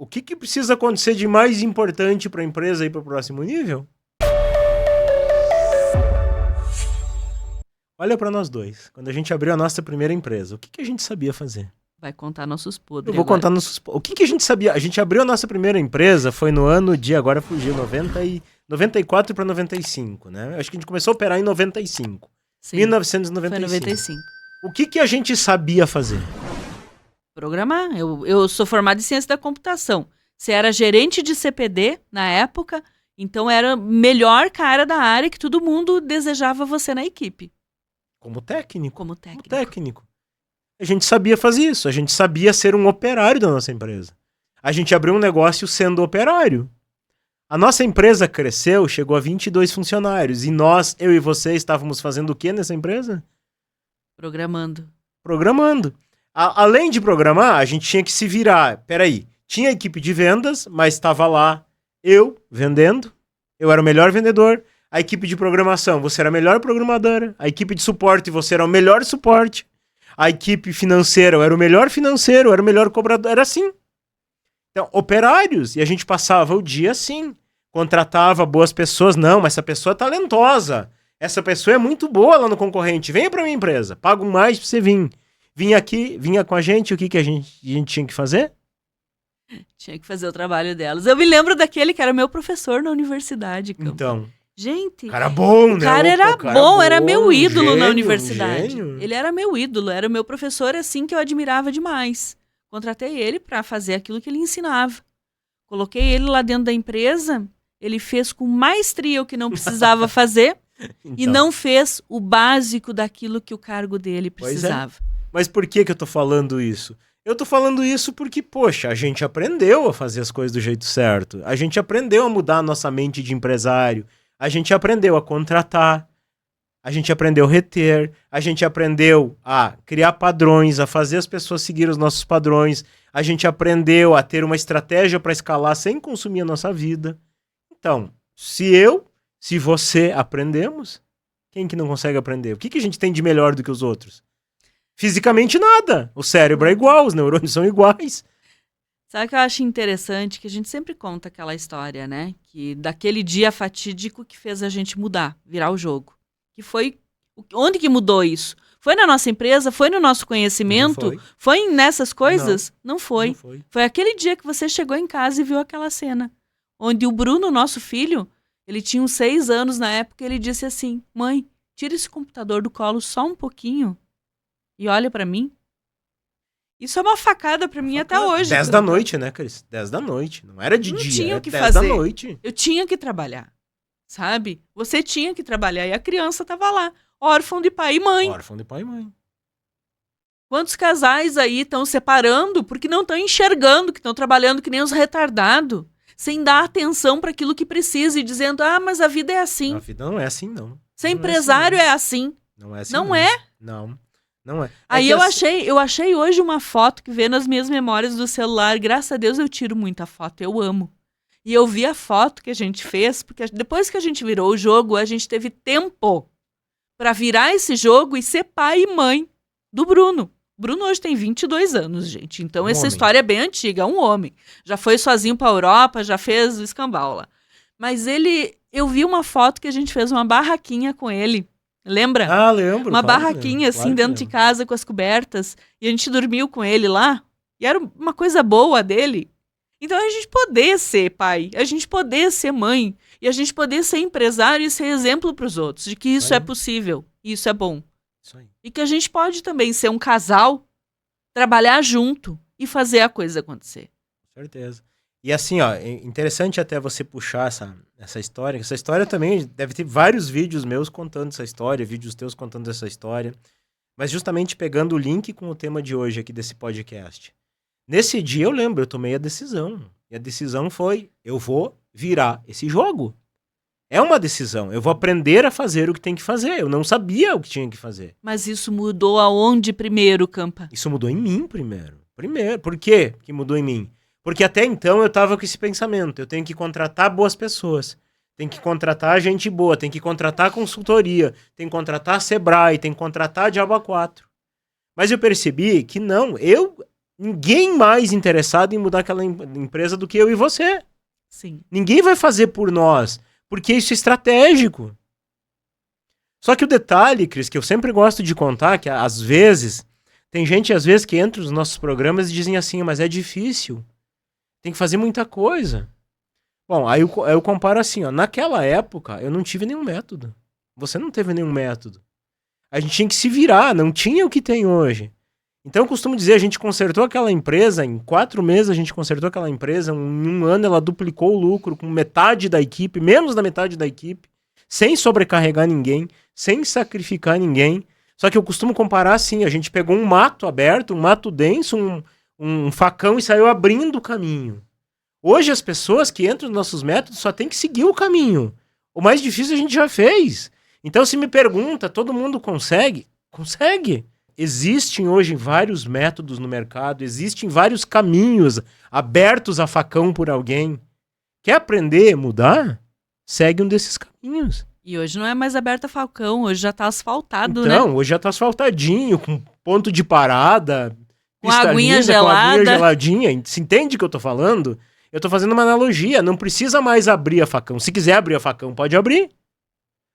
o que precisa acontecer de mais importante para a empresa ir para o próximo nível? Olha para nós dois. Quando a gente abriu a nossa primeira empresa, o que a gente sabia fazer? Vai contar nossos podres. Eu vou contar nossos... O que a gente sabia? A gente abriu a nossa primeira empresa, foi no ano de... Agora fugiu, 94 para 95, né? Acho que a gente começou a operar em 95. Sim, 1995. foi 95. O que a gente sabia fazer? Programar. Eu sou formada em ciência da computação. Você era gerente de CPD na época, então era melhor cara da área que todo mundo desejava você na equipe. Como técnico. Como técnico. Como técnico. A gente sabia fazer isso. A gente sabia ser um operário da nossa empresa. A gente abriu um negócio sendo operário. A nossa empresa cresceu, chegou a 22 funcionários. E nós, eu e você, estávamos fazendo o que nessa empresa? Programando. Programando. Além de programar, a gente tinha que se virar. Peraí, tinha equipe de vendas, mas estava lá eu vendendo. Eu era o melhor vendedor. A equipe de programação, você era a melhor programadora. A equipe de suporte, você era o melhor suporte. A equipe financeira, eu era o melhor financeiro, eu era o melhor cobrador. Era assim. Então, operários. E a gente passava o dia assim. Contratava boas pessoas. Não, mas essa pessoa é talentosa. Essa pessoa é muito boa lá no concorrente. Venha pra minha empresa. Pago mais pra você vir. Vinha aqui, vinha com a gente. O que a gente tinha que fazer? Tinha que fazer o trabalho delas. Eu me lembro daquele que era meu professor na universidade. Campo. Então... Gente, cara bom, né? O cara era bom, era meu ídolo gênio, na universidade. Gênio. Ele era meu ídolo, era o meu professor assim que eu admirava demais. Contratei ele para fazer aquilo que ele ensinava. Coloquei ele lá dentro da empresa, ele fez com maestria o que não precisava fazer Então. E não fez o básico daquilo que o cargo dele precisava. Mas por que eu tô falando isso? Eu tô falando isso porque, poxa, a gente aprendeu a fazer as coisas do jeito certo. A gente aprendeu a mudar a nossa mente de empresário. A gente aprendeu a contratar, a gente aprendeu a reter, a gente aprendeu a criar padrões, a fazer as pessoas seguir os nossos padrões, a gente aprendeu a ter uma estratégia para escalar sem consumir a nossa vida. Então, se você aprendemos, quem que não consegue aprender? O que a gente tem de melhor do que os outros? Fisicamente nada. O cérebro é igual, os neurônios são iguais. Sabe o que eu acho interessante? Que a gente sempre conta aquela história, né? Que daquele dia fatídico que fez a gente mudar, virar o jogo. Que foi... Onde que mudou isso? Foi na nossa empresa? Foi no nosso conhecimento? Foi nessas coisas? Não foi. Não foi. Foi aquele dia que você chegou em casa e viu aquela cena. Onde o Bruno, nosso filho, ele tinha uns 6 anos na época, ele disse assim: mãe, tira esse computador do colo só um pouquinho e olha pra mim. Isso é uma facada pra mim até hoje. 10 da noite, né, Cris? 10 da noite. Não era de não dia, tinha era o que 10 fazer. da noite. Eu tinha que trabalhar, sabe? Você tinha que trabalhar e a criança tava lá, órfão de pai e mãe. Órfão de pai e mãe. Quantos casais aí estão separando porque não estão enxergando que estão trabalhando que nem os retardados, sem dar atenção para aquilo que precisa e dizendo, mas a vida é assim. A vida não é assim, não. Ser empresário é assim. Não é assim. Não é? Não é. Aí eu achei hoje uma foto que vê nas minhas memórias do celular. Graças a Deus eu tiro muita foto, eu amo. E eu vi a foto que a gente fez, porque depois que a gente virou o jogo, a gente teve tempo para virar esse jogo e ser pai e mãe do Bruno. O Bruno hoje tem 22 anos, gente. Então essa história é bem antiga, é um homem. Já foi sozinho para a Europa, já fez o escambau lá. Mas eu vi uma foto que a gente fez uma barraquinha com ele. Lembra? Ah, lembro. Uma barraquinha assim dentro de casa com as cobertas. E a gente dormiu com ele lá. E era uma coisa boa dele. Então a gente poder ser pai, a gente poder ser mãe. E a gente poder ser empresário e ser exemplo para os outros. De que isso é possível. E isso é bom. Isso aí. E que a gente pode também ser um casal, trabalhar junto e fazer a coisa acontecer. Com certeza. E assim, ó, é interessante até você puxar essa história. Essa história também deve ter vários vídeos meus contando essa história, vídeos teus contando essa história. Mas justamente pegando o link com o tema de hoje aqui desse podcast. Nesse dia eu lembro, eu tomei a decisão. E a decisão foi, eu vou virar esse jogo. É uma decisão. Eu vou aprender a fazer o que tem que fazer. Eu não sabia o que tinha que fazer. Mas isso mudou aonde primeiro, Campa? Isso mudou em mim primeiro. Por quê que mudou em mim? Porque até então eu tava com esse pensamento. Eu tenho que contratar boas pessoas. Tem que contratar gente boa. Tem que contratar consultoria. Tem que contratar Sebrae. Tem que contratar Diabo 4. Mas eu percebi que não. Eu ninguém mais interessado em mudar aquela empresa do que eu e você. Sim. Ninguém vai fazer por nós, porque isso é estratégico. Só que o detalhe, Cris, que eu sempre gosto de contar, que às vezes, tem gente às vezes que entra nos nossos programas e dizem assim, mas é difícil, tem que fazer muita coisa. Bom, aí eu comparo assim, ó, naquela época eu não tive nenhum método. Você não teve nenhum método. A gente tinha que se virar, não tinha o que tem hoje. Então eu costumo dizer, a gente consertou aquela empresa, em 4 meses a gente consertou aquela empresa, em 1 ano ela duplicou o lucro com metade da equipe, menos da metade da equipe, sem sobrecarregar ninguém, sem sacrificar ninguém. Só que eu costumo comparar assim, a gente pegou um mato aberto, um mato denso, um facão e saiu abrindo o caminho. Hoje as pessoas que entram nos nossos métodos só tem que seguir o caminho. O mais difícil a gente já fez. Então se me pergunta, todo mundo consegue? Consegue. Existem hoje vários métodos no mercado, existem vários caminhos abertos a facão por alguém. Quer aprender a mudar? Segue um desses caminhos. E hoje não é mais aberto a falcão, hoje já tá asfaltado, né? Então, hoje já tá asfaltadinho, com ponto de parada, Com aguinha linda, com aguinha gelada. geladinha. Você entende o que eu tô falando? Eu tô fazendo uma analogia, não precisa mais abrir a facão. Se quiser abrir a facão, pode abrir.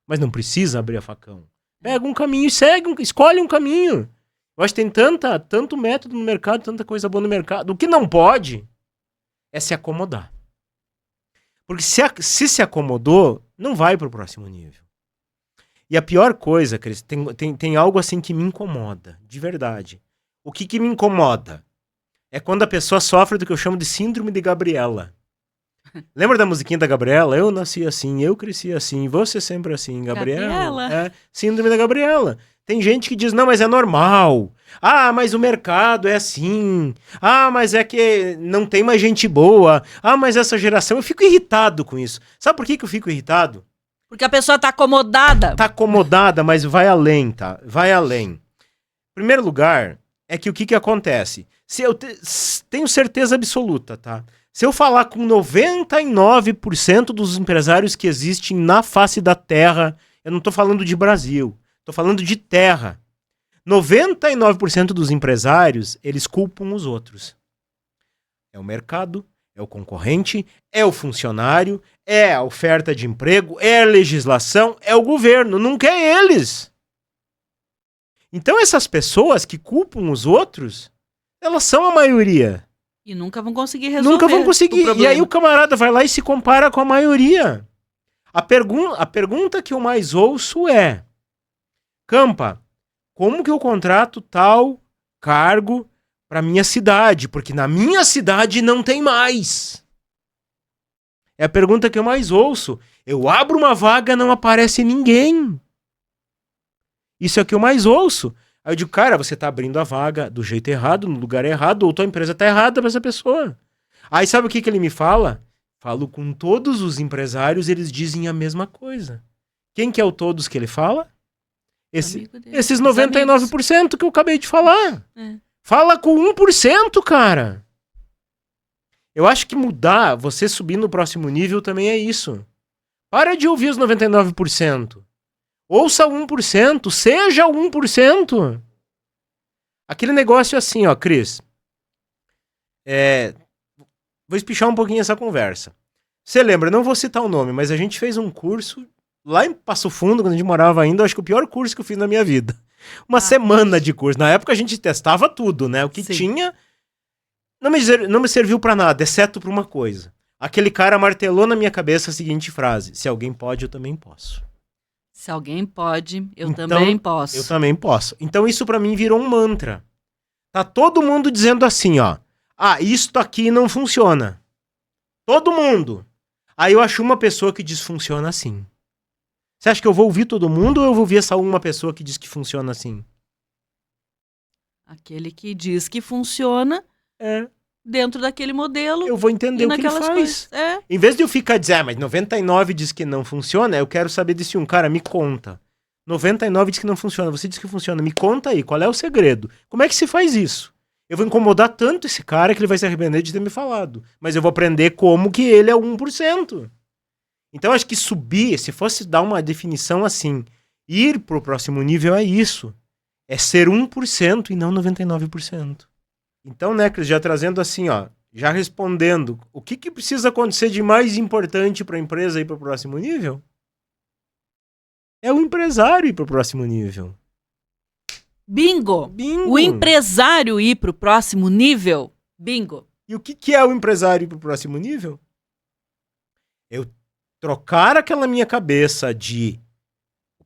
Mas não precisa abrir a facão. Pega um caminho e segue, escolhe um caminho. Eu acho que tem tanto método no mercado, tanta coisa boa no mercado. O que não pode é se acomodar. Porque se acomodou, não vai pro próximo nível. E a pior coisa, Cris, tem algo assim que me incomoda, de verdade. O que me incomoda é quando a pessoa sofre do que eu chamo de síndrome de Gabriela. Lembra da musiquinha da Gabriela? Eu nasci assim, eu cresci assim, você sempre assim, Gabriela. É, síndrome da Gabriela. Tem gente que diz, não, mas é normal. Ah, mas o mercado é assim. Ah, mas é que não tem mais gente boa. Ah, mas essa geração... Eu fico irritado com isso. Sabe por que eu fico irritado? Porque a pessoa tá acomodada. Tá acomodada, mas vai além, tá? Vai além. Em primeiro lugar, é que o que acontece? Se eu tenho certeza absoluta, tá? Se eu falar com 99% dos empresários que existem na face da Terra, eu não tô falando de Brasil, tô falando de terra. 99% dos empresários, eles culpam os outros. É o mercado, é o concorrente, é o funcionário, é a oferta de emprego, é a legislação, é o governo, nunca é eles. Então essas pessoas que culpam os outros, elas são a maioria. E nunca vão conseguir resolver. Nunca vão conseguir. E aí o camarada vai lá e se compara com a maioria. A pergunta que eu mais ouço é: Campa, como que eu contrato tal cargo para minha cidade? Porque na minha cidade não tem mais. É a pergunta que eu mais ouço. Eu abro uma vaga, não aparece ninguém. Isso é o que eu mais ouço. Aí eu digo, cara, você tá abrindo a vaga do jeito errado, no lugar errado, ou tua empresa tá errada pra essa pessoa. Aí sabe o que ele me fala? Falo com todos os empresários, eles dizem a mesma coisa. Quem que é o todos que ele fala? Esses 99% que eu acabei de falar. É. Fala com 1%, cara. Eu acho que mudar, você subir no próximo nível também é isso. Para de ouvir os 99%. Ouça 1%, seja 1%. Aquele negócio assim, ó, Cris. Vou espichar um pouquinho essa conversa. Você lembra, não vou citar o nome, mas a gente fez um curso lá em Passo Fundo, quando a gente morava ainda, acho que o pior curso que eu fiz na minha vida. Uma semana de curso. Na época a gente testava tudo, né? O que tinha não me serviu pra nada, exceto pra uma coisa. Aquele cara martelou na minha cabeça a seguinte frase: se alguém pode, eu também posso. Se alguém pode, eu também posso. Eu também posso. Então isso pra mim virou um mantra. Tá todo mundo dizendo assim, ó. Ah, isto aqui não funciona. Todo mundo. Aí eu acho uma pessoa que diz funciona assim. Você acha que eu vou ouvir todo mundo ou eu vou ouvir essa uma pessoa que diz que funciona assim? Aquele que diz que funciona dentro daquele modelo. Eu vou entender o que ele faz. Em vez de eu ficar dizendo, mas 99 diz que não funciona, eu quero saber desse um. Cara, me conta. 99 diz que não funciona, você diz que funciona. Me conta aí, qual é o segredo? Como é que se faz isso? Eu vou incomodar tanto esse cara que ele vai se arrepender de ter me falado. Mas eu vou aprender como que ele é 1%. Então, acho que subir, se fosse dar uma definição assim, ir pro próximo nível é isso. É ser 1% e não 99%. Então, né, Cris, já trazendo assim, ó, já respondendo, o que precisa acontecer de mais importante para a empresa ir para o próximo nível? É o empresário ir para o próximo nível. Bingo! Bingo! O empresário ir pro próximo nível. Bingo! E o que é o empresário ir para o próximo nível? Eu trocar aquela minha cabeça de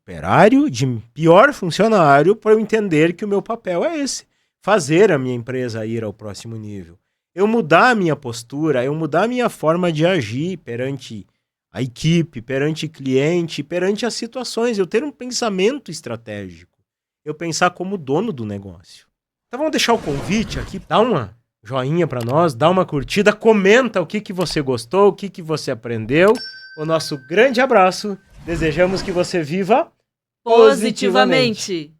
operário, de pior funcionário, para eu entender que o meu papel é esse. Fazer a minha empresa ir ao próximo nível. Eu mudar a minha postura, eu mudar a minha forma de agir perante a equipe, perante o cliente, perante as situações. Eu ter um pensamento estratégico. Eu pensar como dono do negócio. Então vamos deixar o convite aqui, dá uma joinha para nós, dá uma curtida, comenta o que você gostou, o que você aprendeu. O nosso grande abraço. Desejamos que você viva Positivamente.